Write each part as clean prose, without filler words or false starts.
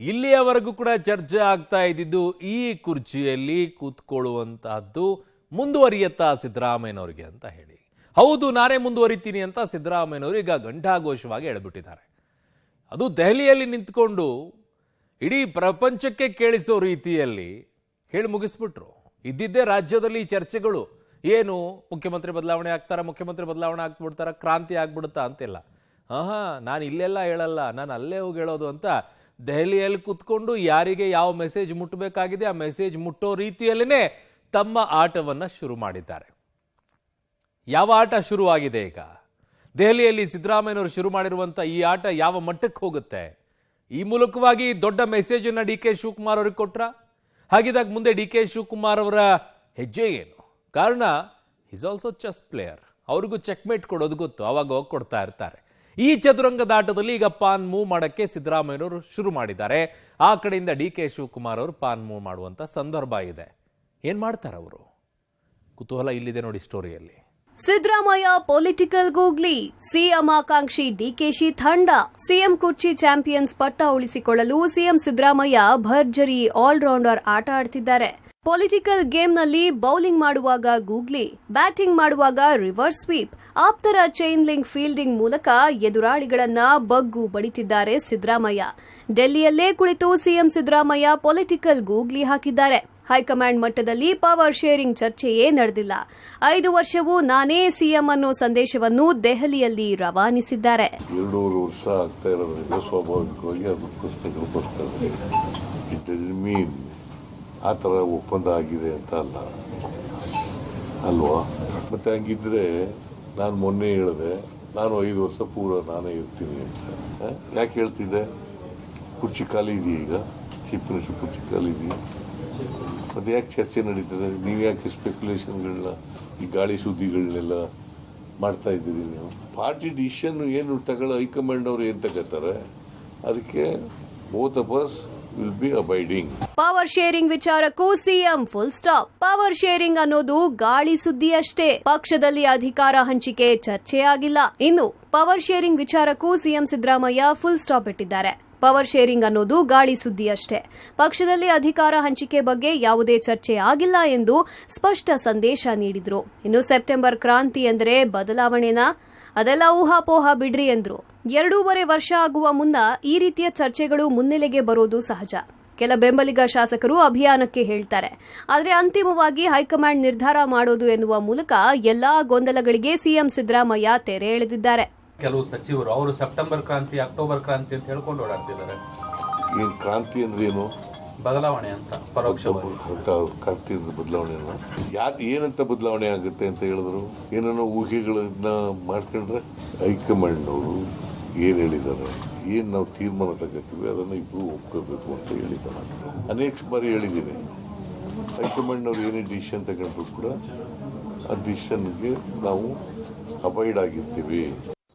ಇಲ್ಲಿಯವರೆಗೂ ಕೂಡ ಚರ್ಚೆ ಆಗ್ತಾ ಇದ್ದಿದ್ದು ಈ ಕುರ್ಚಿಯಲ್ಲಿ ಕೂತ್ಕೊಳ್ಳುವಂತಹದ್ದು ಮುಂದುವರಿಯುತ್ತಾ ಸಿದ್ದರಾಮಯ್ಯನವರಿಗೆ ಅಂತ ಹೇಳಿ. ಹೌದು, ನಾನೇ ಮುಂದುವರಿತೀನಿ ಅಂತ ಸಿದ್ದರಾಮಯ್ಯನವರು ಈಗ ಘಂಟಾಘೋಷವಾಗಿ ಹೇಳ್ಬಿಟ್ಟಿದ್ದಾರೆ. ಅದು ದೆಹಲಿಯಲ್ಲಿ ನಿಂತ್ಕೊಂಡು ಇಡೀ ಪ್ರಪಂಚಕ್ಕೆ ಕೇಳಿಸೋ ರೀತಿಯಲ್ಲಿ ಹೇಳಿ ಮುಗಿಸ್ಬಿಟ್ರು. ಇದ್ದಿದ್ದೇ ರಾಜ್ಯದಲ್ಲಿ ಚರ್ಚೆಗಳು ಏನು, ಮುಖ್ಯಮಂತ್ರಿ ಬದಲಾವಣೆ ಆಗ್ತಾರ, ಮುಖ್ಯಮಂತ್ರಿ ಬದಲಾವಣೆ ಆಗ್ಬಿಡ್ತಾರ, ಕ್ರಾಂತಿ ಆಗ್ಬಿಡುತ್ತಾ ಅಂತೆಲ್ಲ. ನಾನು ಇಲ್ಲೆಲ್ಲ ಹೇಳಲ್ಲ, ನಾನು ಅಲ್ಲೇ ಹೋಗಿ ಹೇಳೋದು ಅಂತ ದೆಹಲಿಯಲ್ಲಿ ಕೂತ್ಕೊಂಡು ಯಾರಿಗೆ ಯಾವ ಮೆಸೇಜ್ ಮುಟ್ಟಬೇಕಾಗಿದೆ ಆ ಮೆಸೇಜ್ ಮುಟ್ಟೋ ರೀತಿಯಲ್ಲೇ ತಮ್ಮ ಆಟವನ್ನು ಶುರು ಮಾಡಿದ್ದಾರೆ. ಯಾವ ಆಟ ಶುರುವಾಗಿದೆ ಈಗ ದೆಹಲಿಯಲ್ಲಿ ಸಿದ್ದರಾಮಯ್ಯನವರು ಶುರು ಮಾಡಿರುವಂಥ ಈ ಆಟ ಯಾವ ಮಟ್ಟಕ್ಕೆ ಹೋಗುತ್ತೆ? ಈ ಮೂಲಕವಾಗಿ ದೊಡ್ಡ ಮೆಸೇಜ್ ಅನ್ನ ಡಿ ಕೆ ಶಿವಕುಮಾರ್ ಅವ್ರಿಗೆ ಕೊಟ್ರ? ಹಾಗಿದಾಗ ಮುಂದೆ ಡಿ ಕೆ ಶಿವಕುಮಾರ್ ಅವರ ಹೆಜ್ಜೆ ಏನು? ಕಾರಣ ಈಸ್ ಆಲ್ಸೋ ಚೆಸ್ ಪ್ಲೇಯರ್, ಅವ್ರಿಗೂ ಚೆಕ್ಮೇಟ್ ಕೊಡೋದು ಗೊತ್ತು, ಅವಾಗ ಹೋಗಿ ಕೊಡ್ತಾ ಇರ್ತಾರೆ. ಈ ಚದುರಂಗದ ಆಟದಲ್ಲಿ ಈಗ ಪಾನ್ ಮೂವ್ ಮಾಡಕ್ಕೆ ಸಿದ್ದರಾಮಯ್ಯನವರು ಶುರು ಮಾಡಿದ್ದಾರೆ. ಆ ಕಡೆಯಿಂದ ಡಿ ಕೆ ಶಿವಕುಮಾರ್ ಅವರು ಪಾನ್ ಮೂವ್ ಮಾಡುವಂತ ಸಂದರ್ಭ ಇದೆ. ಏನ್ ಮಾಡ್ತಾರೆ ಅವರು? ಕುತೂಹಲ ಇಲ್ಲಿದೆ ನೋಡಿ ಸ್ಟೋರಿಯಲ್ಲಿ. ಸಿದ್ದರಾಮಯ್ಯ ಪೊಲಿಟಿಕಲ್ ಗೂಗ್ಲಿ, ಸಿಎಂ ಆಕಾಂಕ್ಷಿ ಡಿಕೆಶಿ ತಂಡ. ಸಿಎಂ ಕುರ್ಚಿ ಚಾಂಪಿಯನ್ಸ್ ಪಟ್ಟ ಉಳಿಸಿಕೊಳ್ಳಲು ಸಿಎಂ ಸಿದ್ದರಾಮಯ್ಯ ಭರ್ಜರಿ ಆಲ್ರೌಂಡರ್ ಆಟ ಆಡ್ತಿದ್ದಾರೆ. ಪೊಲಿಟಿಕಲ್ ಗೇಮ್ನಲ್ಲಿ ಬೌಲಿಂಗ್ ಮಾಡುವಾಗ ಗೂಗ್ಲಿ, ಬ್ಯಾಟಿಂಗ್ ಮಾಡುವಾಗ ರಿವರ್ಸ್ ಸ್ವೀಪ್, ಆಪ್ತರ ಚೈನ್ ಲಿಂಕ್ ಫೀಲ್ಡಿಂಗ್ ಮೂಲಕ ಎದುರಾಳಿಗಳನ್ನ ಬಗ್ಗು ಬಡಿತಿದ್ದಾರೆ ಸಿದ್ದರಾಮಯ್ಯ. ಡೆಲ್ಲಿಯಲ್ಲೇ ಕುಳಿತು ಸಿಎಂ ಸಿದ್ದರಾಮಯ್ಯ ಪೊಲಿಟಿಕಲ್ ಗೂಗ್ಲಿ ಹಾಕಿದ್ದಾರೆ. ಹೈಕಮಾಂಡ್ ಮಟ್ಟದಲ್ಲಿ ಪವರ್ ಶೇರಿಂಗ್ ಚರ್ಚೆಯೇ ನಡೆದಿಲ್ಲ. 5 ವರ್ಷವೂ ನಾನೇ ಸಿಎಂ ಅನ್ನೋ ಸಂದೇಶವನ್ನು ದೆಹಲಿಯಲ್ಲಿ ರವಾನಿಸಿದ್ದಾರೆ. 2 ವರ್ಷ ಆಗ್ತಾ ಇರೋದ್ರಿಂದ ಸ್ವಾಭಾವಿಕವಾಗಿ ಅದು ಪ್ರಶ್ನೆಗಳು ಬರ್ತವೆ. ಇಟ್ ಡಸಂಟ್ ಮೀನ್ ಆ ಥರ ಒಪ್ಪಂದ ಆಗಿದೆ ಅಂತ ಅಲ್ವಾ? ಮತ್ತೆ ಹಂಗಿದ್ರೆ ನಾನು ಮೊನ್ನೆ ಹೇಳಿದೆ, ನಾನು 5 ವರ್ಷ ಪೂರ ನಾನೇ ಇರ್ತೀನಿ ಅಂತ. ಯಾಕೆ ಹೇಳ್ತಿದ್ದೆ? ಕುರ್ಚಿ ಖಾಲಿ ಇದೆಯಾ? ಈಗ ಚೀಫ್ ಮಿನಿಸ್ಟರ್ ಕುರ್ಚಿ ಖಾಲಿ ಇದೆಯಾ? ಮತ್ತೆ ಯಾಕೆ ಚರ್ಚೆ ನಡೀತದೆ? ನೀವು ಯಾಕೆ ಸ್ಪೆಕ್ಯುಲೇಷನ್ಗಳನ್ನ, ಈ ಗಾಳಿ ಸುದ್ದಿಗಳನ್ನೆಲ್ಲ ಮಾಡ್ತಾ ಇದ್ದೀರಿ? ನೀವು ಪಾರ್ಟಿ ಡಿಸಿಷನ್ ಏನು ತಗೊಳ್ಳೋ ಹೈಕಮಾಂಡ್ ಅವರು ಏನು ತಗೋತಾರೆ, ಅದಕ್ಕೆ both of us will be abiding. Power sharing ವಿಚಾರಕ್ಕೂ CM full stop. Power sharing ಅನ್ನೋದು ಗಾಳಿ ಸುದ್ದಿ ಅಷ್ಟೇ, ಪಕ್ಷದಲ್ಲಿ ಅಧಿಕಾರ ಹಂಚಿಕೆ ಚರ್ಚೆ ಆಗಿಲ್ಲ. ಇನ್ನು ಪವರ್ ಶೇರಿಂಗ್ ವಿಚಾರಕ್ಕೂ ಸಿಎಂ ಸಿದ್ದರಾಮಯ್ಯ ಫುಲ್ ಸ್ಟಾಪ್ ಇಟ್ಟಿದ್ದಾರೆ. ಪವರ್ ಶೇರಿಂಗ್ ಅನ್ನೋದು ಗಾಳಿ ಸುದ್ದಿ ಅಷ್ಟೇ, ಪಕ್ಷದಲ್ಲಿ ಅಧಿಕಾರ ಹಂಚಿಕೆ ಬಗ್ಗೆ ಯಾವುದೇ ಚರ್ಚೆ ಆಗಿಲ್ಲ ಎಂದು ಸ್ಪಷ್ಟ ಸಂದೇಶ ನೀಡಿದ್ರು. ಇನ್ನು ಸೆಪ್ಟೆಂಬರ್ ಕ್ರಾಂತಿ ಎಂದರೆ ಬದಲಾವಣೆನಾ? ಅದೆಲ್ಲ ಊಹಾಪೋಹ ಬಿಡ್ರಿ ಎಂದ್ರು. 2.5 ವರ್ಷ ಆಗುವ ಮುನ್ನ ಈ ರೀತಿಯ ಚರ್ಚೆಗಳು ಮುನ್ನೆಲೆಗೆ ಬರೋದು ಸಹಜ. ಕೆಲ ಬೆಂಬಲಿಗ ಶಾಸಕರು ಅಭಿಯಾನಕ್ಕೆ ಹೇಳ್ತಾರೆ. ಆದರೆ ಅಂತಿಮವಾಗಿ ಹೈಕಮಾಂಡ್ ನಿರ್ಧಾರ ಮಾಡೋದು ಎನ್ನುವ ಮೂಲಕ ಎಲ್ಲಾ ಗೊಂದಲಗಳಿಗೆ ಸಿಎಂ ಸಿದ್ದರಾಮಯ್ಯ ತೆರೆ ಎಳೆದಿದ್ದಾರೆ. ಕೆಲವು ಸಚಿವರು ಅವರು ಸೆಪ್ಟೆಂಬರ್ ಕ್ರಾಂತಿ, ಅಕ್ಟೋಬರ್ ಕ್ರಾಂತಿ ಅಂತ ಹೇಳ್ಕೊಂಡು ಓಡಾಡ್ತಿದ್ದಾರೆ. ಏನು ಕ್ರಾಂತಿ ಅಂದ್ರೆ ಏನು? ಬದಲಾವಣೆ ಅಂತ ಪರೋಕ್ಷವಾಗಿ. ಕ್ರಾಂತಿ ಅಂದ್ರೆ ಬದಲಾವಣೆ ಏನಂತ ಬದಲಾವಣೆ ಆಗುತ್ತೆ ಅಂತ ಹೇಳಿದ್ರು? ಏನನ್ನೋ ಊಹೆಗಳನ್ನ ಮಾಡ್ಕೊಂಡ್ರೆ ಹೈಕಮಾಂಡ್ ಅವರು ಏನ್ ಹೇಳಿದ್ದಾರೆ, ಏನ್ ನಾವು ತೀರ್ಮಾನ ತಗೋತೀವಿ ಅದನ್ನ ಇಬ್ರು ಒಪ್ಕೋಬೇಕು ಅಂತ ಹೇಳಿದ್ದಾರೆ. ಅನೇಕ ಬಾರಿ ಹೇಳಿದ್ದೀನಿ, ಹೈಕಮಾಂಡ್ ಅವ್ರು ಏನೇ ಡಿಸಿಷನ್ ತಗೊಂಡ್ರು ಕೂಡ ಆ ಡಿಸಿಷನ್ಗೆ ನಾವು ಅಬೈಡ್ ಆಗಿರ್ತೀವಿ.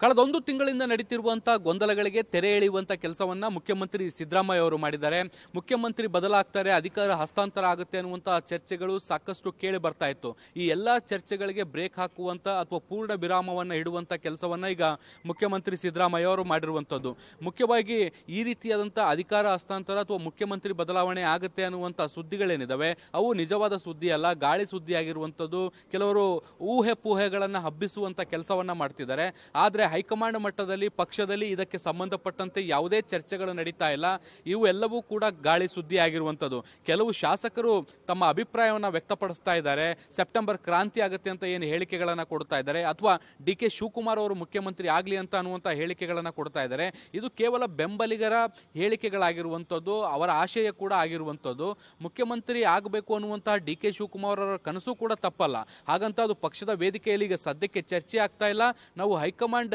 ಕಳೆದ 1 ತಿಂಗಳಿಂದ ನಡೀತಿರುವಂತಹ ಗೊಂದಲಗಳಿಗೆ ತೆರೆ ಎಳೆಯುವಂತ ಕೆಲಸವನ್ನ ಮುಖ್ಯಮಂತ್ರಿ ಸಿದ್ದರಾಮಯ್ಯ ಅವರು ಮಾಡಿದ್ದಾರೆ. ಮುಖ್ಯಮಂತ್ರಿ ಬದಲಾಗ್ತಾರೆ, ಅಧಿಕಾರ ಹಸ್ತಾಂತರ ಆಗುತ್ತೆ ಅನ್ನುವಂತಹ ಚರ್ಚೆಗಳು ಸಾಕಷ್ಟು ಕೇಳಿ ಬರ್ತಾ ಇತ್ತು. ಈ ಎಲ್ಲಾ ಚರ್ಚೆಗಳಿಗೆ ಬ್ರೇಕ್ ಹಾಕುವಂತ ಅಥವಾ ಪೂರ್ಣ ವಿರಾಮವನ್ನ ಇಡುವಂತ ಕೆಲಸವನ್ನ ಈಗ ಮುಖ್ಯಮಂತ್ರಿ ಸಿದ್ದರಾಮಯ್ಯ ಅವರು ಮಾಡಿರುವಂತದ್ದು. ಮುಖ್ಯವಾಗಿ ಈ ರೀತಿಯಾದಂತಹ ಅಧಿಕಾರ ಹಸ್ತಾಂತರ ಅಥವಾ ಮುಖ್ಯಮಂತ್ರಿ ಬದಲಾವಣೆ ಆಗುತ್ತೆ ಅನ್ನುವಂತ ಸುದ್ದಿಗಳೇನಿದಾವೆ ಅವು ನಿಜವಾದ ಸುದ್ದಿ ಅಲ್ಲ, ಗಾಳಿ ಸುದ್ದಿ ಆಗಿರುವಂತದ್ದು. ಕೆಲವರು ಊಹೆ ಪೂಹೆಗಳನ್ನ ಹಬ್ಬಿಸುವಂತ ಕೆಲಸವನ್ನ ಮಾಡ್ತಿದ್ದಾರೆ. ಆದ್ರೆ ಹೈಕಮಾಂಡ್ ಮಟ್ಟದಲ್ಲಿ, ಪಕ್ಷದಲ್ಲಿ ಇದಕ್ಕೆ ಸಂಬಂಧಪಟ್ಟಂತೆ ಯಾವುದೇ ಚರ್ಚೆಗಳು ನಡೀತಾ ಇಲ್ಲ. ಇವು ಎಲ್ಲವೂ ಕೂಡ ಗಾಳಿ ಸುದ್ದಿ ಆಗಿರುವಂತದ್ದು. ಕೆಲವು ಶಾಸಕರು ತಮ್ಮ ಅಭಿಪ್ರಾಯವನ್ನ ವ್ಯಕ್ತಪಡಿಸ್ತಾ ಇದ್ದಾರೆ. ಸೆಪ್ಟೆಂಬರ್ ಕ್ರಾಂತಿ ಆಗುತ್ತೆ ಅಂತ ಏನು ಹೇಳಿಕೆಗಳನ್ನ ಕೊಡ್ತಾ ಇದ್ದಾರೆ, ಅಥವಾ ಡಿ ಕೆ ಶಿವಕುಮಾರ್ ಅವರು ಮುಖ್ಯಮಂತ್ರಿ ಆಗ್ಲಿ ಅಂತ ಅನ್ನುವಂತ ಹೇಳಿಕೆಗಳನ್ನ ಕೊಡ್ತಾ ಇದ್ದಾರೆ. ಇದು ಕೇವಲ ಬೆಂಬಲಿಗರ ಹೇಳಿಕೆಗಳಾಗಿರುವಂತದ್ದು, ಅವರ ಆಶಯ ಕೂಡ ಆಗಿರುವಂತದ್ದು. ಮುಖ್ಯಮಂತ್ರಿ ಆಗಬೇಕು ಅನ್ನುವಂತಹ ಡಿ ಕೆ ಶಿವಕುಮಾರ್ ಅವರ ಕನಸು ಕೂಡ ತಪ್ಪಲ್ಲ. ಹಾಗಂತ ಅದು ಪಕ್ಷದ ವೇದಿಕೆಯಲ್ಲಿ ಈಗ ಸದ್ಯಕ್ಕೆ ಚರ್ಚೆ ಆಗ್ತಾ ಇಲ್ಲ. ನಾವು ಹೈಕಮಾಂಡ್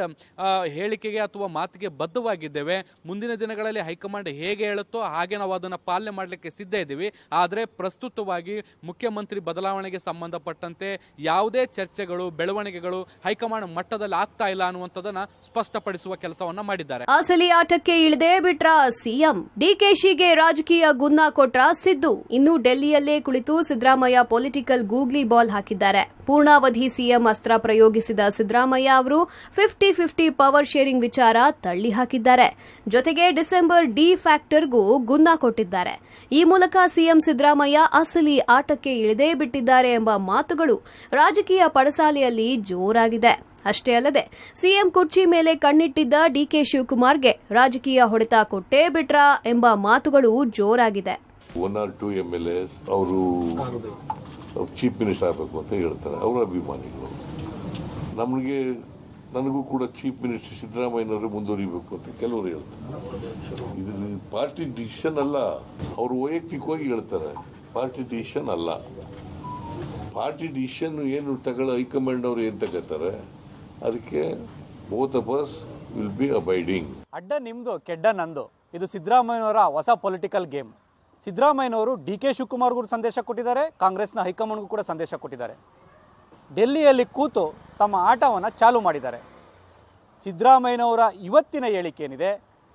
ಹೇಳಿಕೆಗೆ ಅಥವಾ ಮಾತಿಗೆ ಬದ್ಧವಾಗಿದ್ದೇವೆ. ಮುಂದಿನ ದಿನಗಳಲ್ಲಿ ಹೈಕಮಾಂಡ್ ಹೇಗೆ ಹೇಳುತ್ತೋ ಹಾಗೆ ನಾವು ಅದನ್ನು ಪಾಲನೆ ಮಾಡಲಿಕ್ಕೆ ಸಿದ್ಧ ಇದ್ದೀವಿ. ಆದರೆ ಪ್ರಸ್ತುತವಾಗಿ ಮುಖ್ಯಮಂತ್ರಿ ಬದಲಾವಣೆಗೆ ಸಂಬಂಧಪಟ್ಟಂತೆ ಯಾವುದೇ ಚರ್ಚೆಗಳು, ಬೆಳವಣಿಗೆಗಳು ಹೈಕಮಾಂಡ್ ಮಟ್ಟದಲ್ಲಿ ಆಗ್ತಾ ಇಲ್ಲ ಅನ್ನುವಂಥದ್ದನ್ನ ಸ್ಪಷ್ಟಪಡಿಸುವ ಕೆಲಸವನ್ನ ಮಾಡಿದ್ದಾರೆ. ಅಸಲಿ ಆಟಕ್ಕೆ ಇಳಿದೇ ಬಿಟ್ರ ಸಿಎಂ. ಡಿಕೆಶಿಗೆ ರಾಜಕೀಯ ಗುನ್ನ ಕೊಟ್ರ ಸಿದ್ದು. ಇನ್ನು ಡೆಲ್ಲಿಯಲ್ಲೇ ಕುಳಿತು ಸಿದ್ದರಾಮಯ್ಯ ಪೊಲಿಟಿಕಲ್ ಗೂಗ್ಲಿ ಬಾಲ್ ಹಾಕಿದ್ದಾರೆ. ಪೂರ್ಣಾವಧಿ ಸಿಎಂ ಅಸ್ತ್ರ ಪ್ರಯೋಗಿಸಿದ ಸಿದ್ದರಾಮಯ್ಯ ಅವರು 50-50 ಪವರ್ ಶೇರಿಂಗ್ ವಿಚಾರ ತಳ್ಳಿ ಹಾಕಿದ್ದಾರೆ. ಜೊತೆಗೆ ಡಿಸೆಂಬರ್ ಡಿ ಫ್ಯಾಕ್ಟರ್ಗೂ ಗುನ್ನ ಕೊಟ್ಟಿದ್ದಾರೆ. ಈ ಮೂಲಕ ಸಿಎಂ ಸಿದ್ದರಾಮಯ್ಯ ಅಸಲಿ ಆಟಕ್ಕೆ ಇಳಿದೇ ಬಿಟ್ಟಿದ್ದಾರೆ ಎಂಬ ಮಾತುಗಳು ರಾಜಕೀಯ ಪಡಸಾಲೆಯಲ್ಲಿ ಜೋರಾಗಿದೆ. ಅಷ್ಟೇ ಅಲ್ಲದೆ ಸಿಎಂ ಕುರ್ಚಿ ಮೇಲೆ ಕಣ್ಣಿಟ್ಟಿದ್ದ ಡಿಕೆ ಶಿವಕುಮಾರ್ಗೆ ರಾಜಕೀಯ ಹೊಡೆತ ಕೊಟ್ಟೇ ಬಿಟ್ರಾ ಎಂಬ ಮಾತುಗಳು ಜೋರಾಗಿದೆ. 1 or 2 MLAs ಅವರು ಚೀಫ್ ಮಿನಿಸ್ಟರ್ ಆಗಬೇಕು ಅಂತ ಹೇಳ್ತಾರೆ, ಅವರ ಅಭಿಮಾನಿಗಳು. ನನಗೂ ಕೂಡ ಚೀಫ್ ಮಿನಿಸ್ಟರ್ ಸಿದ್ದರಾಮಯ್ಯನವರು ಮುಂದುವರಿಬೇಕು ಅಂತ ಕೆಲವರು ಹೇಳ್ತಾರೆ. ಇದು ಪಾರ್ಟಿ ಡಿಸಿಷನ್ ಅಲ್ಲ, ಅವರು ವೈಯಕ್ತಿಕವಾಗಿ ಹೇಳ್ತಾರೆ. ಪಾರ್ಟಿ ಡಿಸಿಷನ್ ಅಲ್ಲ. ಪಾರ್ಟಿ ಡಿಸಿಷನ್ ಏನು ಹೈಕಮಾಂಡ್ ಅವರು ಏನು ತಗೋತಾರೆ ಅದಕ್ಕೆ both of us will be abiding. ಅಡ್ಡ ನಿಮ್ದು ಕೆಡ್ಡ ನಂದು, ಇದು ಸಿದ್ದರಾಮಯ್ಯನವರ ಹೊಸ ಪೊಲಿಟಿಕಲ್ ಗೇಮ್. ಸಿದ್ದರಾಮಯ್ಯನವರು ಡಿ.ಕೆ. ಶಿವಕುಮಾರ್ಗೂ ಸಂದೇಶ ಕೊಟ್ಟಿದ್ದಾರೆ, ಕಾಂಗ್ರೆಸ್ನ ಹೈಕಮಾಂಡ್ಗೂ ಕೂಡ ಸಂದೇಶ ಕೊಟ್ಟಿದ್ದಾರೆ. ಡೆಲ್ಲಿಯಲ್ಲಿ ಕೂತು ತಮ್ಮ ಆಟವನ್ನು ಚಾಲು ಮಾಡಿದ್ದಾರೆ. ಸಿದ್ದರಾಮಯ್ಯನವರ ಇವತ್ತಿನ ಹೇಳಿಕೆ ಏನಿದೆ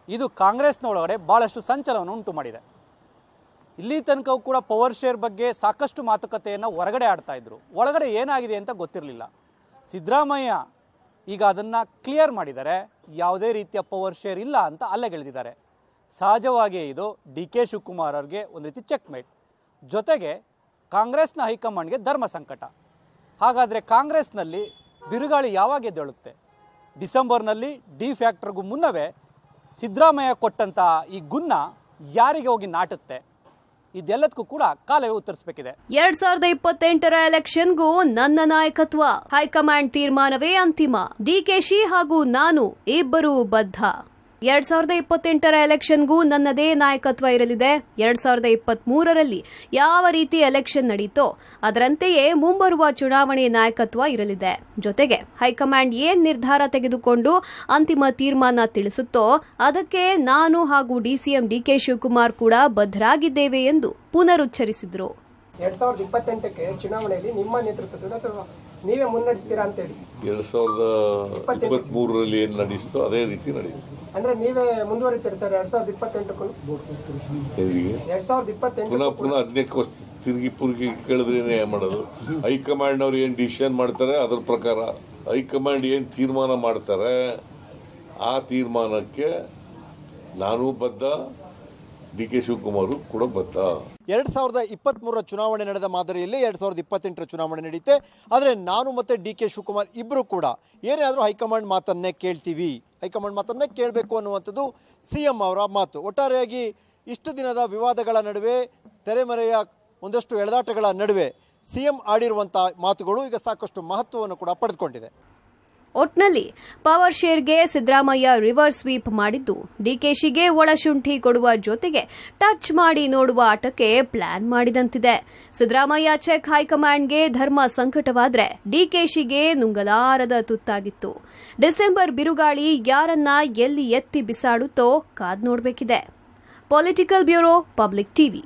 ಇದು ಕಾಂಗ್ರೆಸ್ನ ಒಳಗಡೆ ಭಾಳಷ್ಟು ಸಂಚಲನವನ್ನು ಉಂಟು ಮಾಡಿದೆ. ಇಲ್ಲಿ ತನಕವೂ ಕೂಡ ಪವರ್ ಶೇರ್ ಬಗ್ಗೆ ಸಾಕಷ್ಟು ಮಾತುಕತೆಯನ್ನು ಹೊರಗಡೆ ಆಡ್ತಾ ಇದ್ರು, ಒಳಗಡೆ ಏನಾಗಿದೆ ಅಂತ ಗೊತ್ತಿರಲಿಲ್ಲ. ಸಿದ್ದರಾಮಯ್ಯ ಈಗ ಅದನ್ನು ಕ್ಲಿಯರ್ ಮಾಡಿದ್ದಾರೆ, ಯಾವುದೇ ರೀತಿಯ ಪವರ್ ಶೇರ್ ಇಲ್ಲ ಅಂತ ಅಲ್ಲೆಗೆಳೆದಿದ್ದಾರೆ. ಸಹಜವಾಗಿಯೇ ಇದು ಡಿ.ಕೆ. ಶಿವಕುಮಾರ್ ಅವ್ರಿಗೆ ಒಂದು ರೀತಿ ಚೆಕ್ಮೇಟ್, ಜೊತೆಗೆ ಕಾಂಗ್ರೆಸ್ನ ಹೈಕಮಾಂಡ್ಗೆ ಧರ್ಮ ಸಂಕಟ. ಹಾಗಾದರೆ ಕಾಂಗ್ರೆಸ್ನಲ್ಲಿ ಬಿರುಗಾಳಿ ಯಾವಾಗ ಎದ್ದೇಳುತ್ತೆ? ಡಿಸೆಂಬರ್ನಲ್ಲಿ ಡಿ ಫ್ಯಾಕ್ಟರ್ಗೂ ಮುನ್ನವೇ ಸಿದ್ದರಾಮಯ್ಯ ಕೊಟ್ಟಂಥ ಈ ಗುನ್ನ ಯಾರಿಗೆ ಹೋಗಿ ನಾಟುತ್ತೆ? ಇದೆಲ್ಲದಕ್ಕೂ ಕೂಡ ಕಾಲವೇ ಉತ್ತರಿಸಬೇಕಿದೆ. 2028ರ ಎಲೆಕ್ಷನ್ಗೂ ನನ್ನ ನಾಯಕತ್ವ, ಹೈಕಮಾಂಡ್ ತೀರ್ಮಾನವೇ ಅಂತಿಮ. ಡಿಕೆಶಿ ಹಾಗೂ ನಾನು ಇಬ್ಬರೂ ಬದ್ಧ. 2028ರ ಎಲೆಕ್ಷನ್ಗೂ ನನ್ನದೇ ನಾಯಕತ್ವ ಇರಲಿದೆ. 2023ರಲ್ಲಿ ಯಾವ ರೀತಿ ಎಲೆಕ್ಷನ್ ನಡೀತೋ ಅದರಂತೆಯೇ ಮುಂಬರುವ ಚುನಾವಣೆ ನಾಯಕತ್ವ ಇರಲಿದೆ. ಜೊತೆಗೆ ಹೈಕಮಾಂಡ್ ಏನ್ ನಿರ್ಧಾರ ತೆಗೆದುಕೊಂಡು ಅಂತಿಮ ತೀರ್ಮಾನ ತಿಳಿಸುತ್ತೋ ಅದಕ್ಕೆ ನಾನು ಹಾಗೂ ಡಿಸಿಎಂ ಡಿ.ಕೆ. ಶಿವಕುಮಾರ್ ಕೂಡ ಬದ್ಧರಾಗಿದ್ದೇವೆ ಎಂದು ಪುನರುಚ್ಚರಿಸಿದ್ರು. 2028ಕ್ಕೆ ಚುನಾವಣೆಯಲ್ಲಿ ನಿಮ್ಮ ನೇತೃತ್ವದಲ್ಲಿ ಅಥವಾ ನೀವೇ ಮುನ್ನಡೆಸ್ತೀರಾ ಅಂತ ಹೇಳಿ 2023ರಲ್ಲಿ ಏನು ನಡೆಯಿತೋ ಅದೇ ರೀತಿ ನಡೆಯುತ್ತೆ. ಅಂದ್ರೆ ನೀವೇ ಮುಂದುವರಿತೀರಿ ಸರ್ 2028ಕ್ಕೂ? 2028 ಪುನಃ ಅದಕ್ಕೆ ತಿರುಗಿ ಪುರುಗಿ ಕೇಳಿದ್ರೆ ಮಾಡೋದು. ಹೈಕಮಾಂಡ್ ಅವ್ರು ಏನು ಡಿಸಿಷನ್ ಮಾಡ್ತಾರೆ ಅದ್ರ ಪ್ರಕಾರ ಹೈಕಮಾಂಡ್ ಏನು ತೀರ್ಮಾನ ಮಾಡ್ತಾರೆ ಆ ತೀರ್ಮಾನಕ್ಕೆ ನಾನು ಬದ್ಧ, ಡಿ.ಕೆ. ಶಿವಕುಮಾರ್ ಕೂಡ ಬದ್ಧ. 2023ರ ಚುನಾವಣೆ ನಡೆದ ಮಾದರಿಯಲ್ಲಿ 2028ರ ಚುನಾವಣೆ ನಡೆಯುತ್ತೆ. ಆದರೆ ನಾನು ಮತ್ತು ಡಿ.ಕೆ. ಶಿವಕುಮಾರ್ ಇಬ್ಬರು ಕೂಡ ಏನೇ ಆದರೂ ಹೈಕಮಾಂಡ್ ಮಾತನ್ನೇ ಕೇಳ್ತೀವಿ, ಹೈಕಮಾಂಡ್ ಮಾತನ್ನೇ ಕೇಳಬೇಕು ಅನ್ನುವಂಥದ್ದು ಸಿಎಂ ಅವರ ಮಾತು. ಒಟ್ಟಾರೆಯಾಗಿ ಇಷ್ಟು ದಿನದ ವಿವಾದಗಳ ನಡುವೆ, ತೆರೆಮರೆಯ ಒಂದಷ್ಟು ಎಳೆದಾಟಗಳ ನಡುವೆ ಸಿಎಂ ಆಡಿರುವಂಥ ಮಾತುಗಳು ಈಗ ಸಾಕಷ್ಟು ಮಹತ್ವವನ್ನು ಕೂಡ ಪಡೆದುಕೊಂಡಿದೆ. ಒಟ್ನಲ್ಲಿ ಪವರ್ ಶೇರ್ಗೆ ಸಿದ್ದರಾಮಯ್ಯ ರಿವರ್ಸ್ ಸ್ವೀಪ್ ಮಾಡಿದ್ದು ಡಿಕೆಶಿಗೆ ಒಳಶುಂಠಿ ಕೊಡುವ ಜೊತೆಗೆ ಟಚ್ ಮಾಡಿ ನೋಡುವ ಆಟಕ್ಕೆ ಪ್ಲಾನ್ ಮಾಡಿದಂತಿದೆ. ಸಿದ್ದರಾಮಯ್ಯ ಚೆಕ್ ಹೈಕಮಾಂಡ್ಗೆ ಧರ್ಮ ಸಂಕಟವಾದ್ರೆ ಡಿಕೆಶಿಗೆ ನುಂಗಲಾರದ ತುತ್ತಾಗಿತ್ತು. ಡಿಸೆಂಬರ್ ಬಿರುಗಾಳಿ ಯಾರನ್ನ ಎಲ್ಲಿ ಎತ್ತಿ ಬಿಸಾಡುತ್ತೋ ಕಾದ್ ನೋಡಬೇಕಿದೆ. Political bureau, public TV.